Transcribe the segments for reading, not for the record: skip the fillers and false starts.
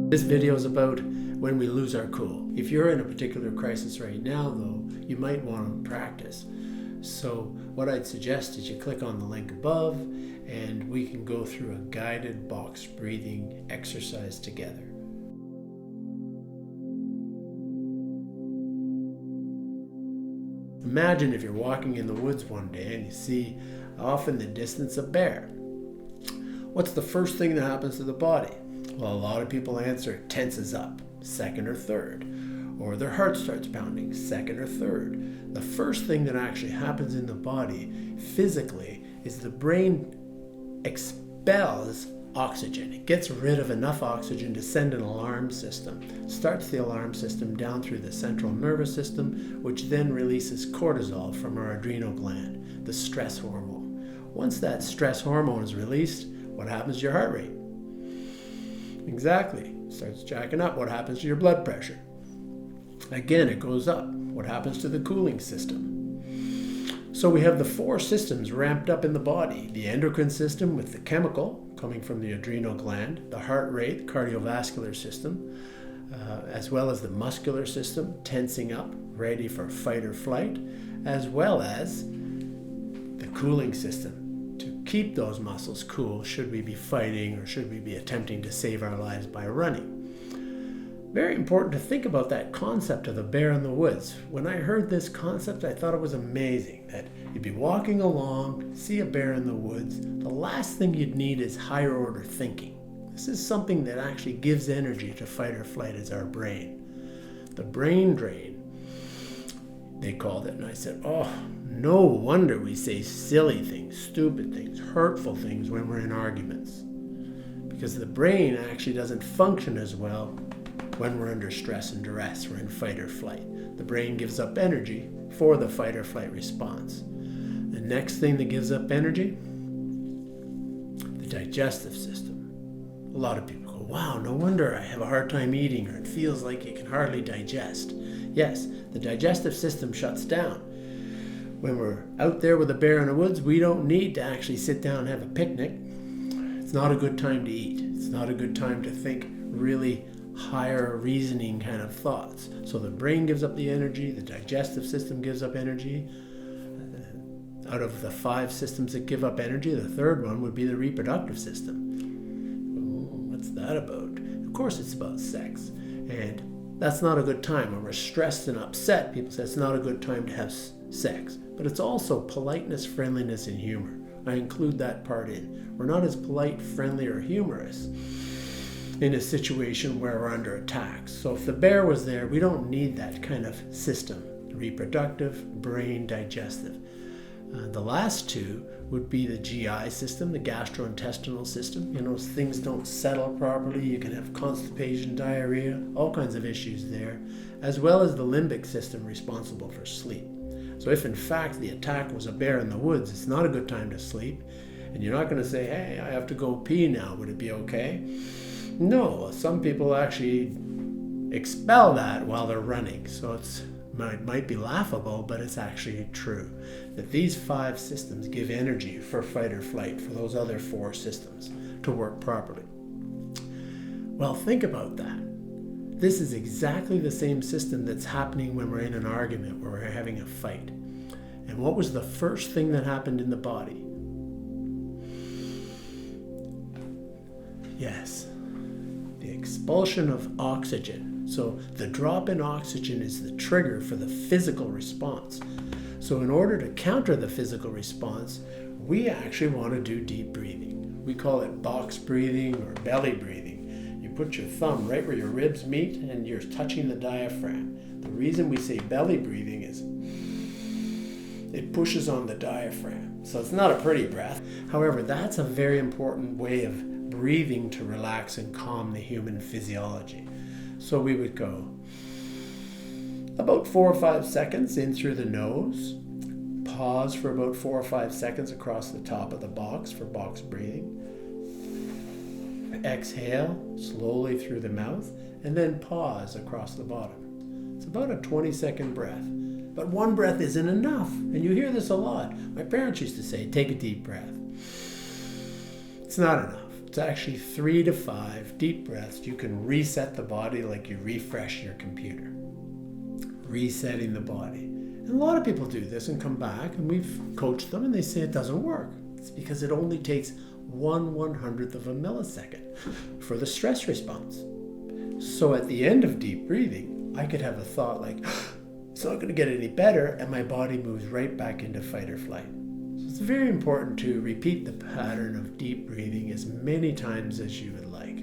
This video is about when we lose our cool. If you're in a particular crisis right now, though, you might want to practice. So what I'd suggest is you click on the link above and we can go through a guided box breathing exercise together. Imagine if you're walking in the woods one day and you see off in the distance a bear. What's the first thing that happens to the body? Well, a lot of people answer it tenses up, second or third. Or their heart starts pounding, second or third. The first thing that actually happens in the body physically is the brain expels oxygen. It gets rid of enough oxygen to send an alarm system. Starts the alarm system down through the central nervous system, which then releases cortisol from our adrenal gland, the stress hormone. Once that stress hormone is released, what happens to your heart rate? Exactly. Starts jacking up. What happens to your blood pressure? Again, it goes up. What happens to the cooling system? So we have the four systems ramped up in the body. The endocrine system with the chemical coming from the adrenal gland, the heart rate, cardiovascular system, as well as the muscular system tensing up, ready for fight or flight, as well as the cooling system to keep those muscles cool should we be fighting or should we be attempting to save our lives by running. Very important to think about that concept of the bear in the woods. When I heard this concept, I thought it was amazing that you'd be walking along, see a bear in the woods. The last thing you'd need is higher order thinking. This is something that actually gives energy to fight or flight is our brain. The brain drain, they called it. And I said, oh, no wonder we say silly things, stupid things, hurtful things when we're in arguments. Because the brain actually doesn't function as well when we're under stress and duress, we're in fight or flight. The brain gives up energy for the fight or flight response. The next thing that gives up energy, the digestive system. A lot of people go, wow, no wonder I have a hard time eating, or it feels like you can hardly digest. Yes, the digestive system shuts down. When we're out there with a bear in the woods, we don't need to actually sit down and have a picnic. It's not a good time to eat. It's not a good time to think really higher reasoning kind of thoughts. So the brain gives up the energy, the digestive system gives up energy. Out of the 5 systems that give up energy, the third one would be the reproductive system. Oh, what's that about? Of course it's about sex. And that's not a good time. When we're stressed and upset, people say it's not a good time to have sex. But it's also politeness, friendliness, and humor. I include that part in. We're not as polite, friendly, or humorous in a situation where we're under attack. So if the bear was there, we don't need that kind of system. Reproductive, brain, digestive. The last 2 would be the GI system, the gastrointestinal system. You know, things don't settle properly. You can have constipation, diarrhea, all kinds of issues there, as well as the limbic system responsible for sleep. So if in fact the attack was a bear in the woods, it's not a good time to sleep. And you're not going to say, hey, I have to go pee now. Would it be okay? No, some people actually expel that while they're running. So it might be laughable, but it's actually true that these 5 systems give energy for fight or flight for those other 4 systems to work properly. Well, think about that. This is exactly the same system that's happening when we're in an argument, where we're having a fight. And what was the first thing that happened in the body? Yes. The expulsion of oxygen. So the drop in oxygen is the trigger for the physical response. So in order to counter the physical response, we actually want to do deep breathing. We call it box breathing or belly breathing. You put your thumb right where your ribs meet and you're touching the diaphragm. The reason we say belly breathing is it pushes on the diaphragm. So it's not a pretty breath. However, that's a very important way of breathing to relax and calm the human physiology. So we would go about 4 or 5 seconds in through the nose, pause for about 4 or 5 seconds across the top of the box for box breathing, exhale slowly through the mouth, and then pause across the bottom. It's about a 20-second breath. But one breath isn't enough, and you hear this a lot. My parents used to say, take a deep breath. It's not enough. It's actually 3 to 5 deep breaths. You can reset the body like you refresh your computer. Resetting the body. And a lot of people do this and come back, and we've coached them and they say it doesn't work. It's because it only takes 1/100th of a millisecond for the stress response. So at the end of deep breathing, I could have a thought like, it's not going to get any better, and my body moves right back into fight or flight. So it's very important to repeat the pattern of deep breathing as many times as you would like.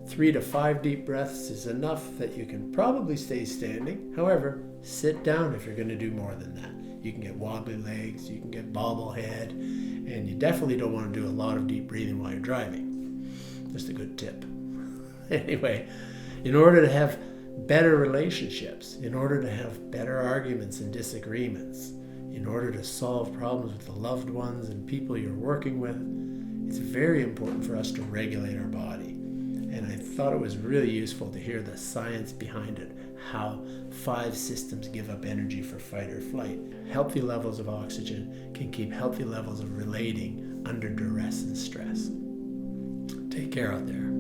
3 to 5 deep breaths is enough that you can probably stay standing. However, sit down if you're going to do more than that. You can get wobbly legs, you can get bobblehead, and you definitely don't want to do a lot of deep breathing while you're driving. Just a good tip. Anyway, in order to have better relationships, in order to have better arguments and disagreements, in order to solve problems with the loved ones and people you're working with, it's very important for us to regulate our body. And I thought it was really useful to hear the science behind it, how 5 systems give up energy for fight or flight. Healthy levels of oxygen can keep healthy levels of relating under duress and stress. Take care out there.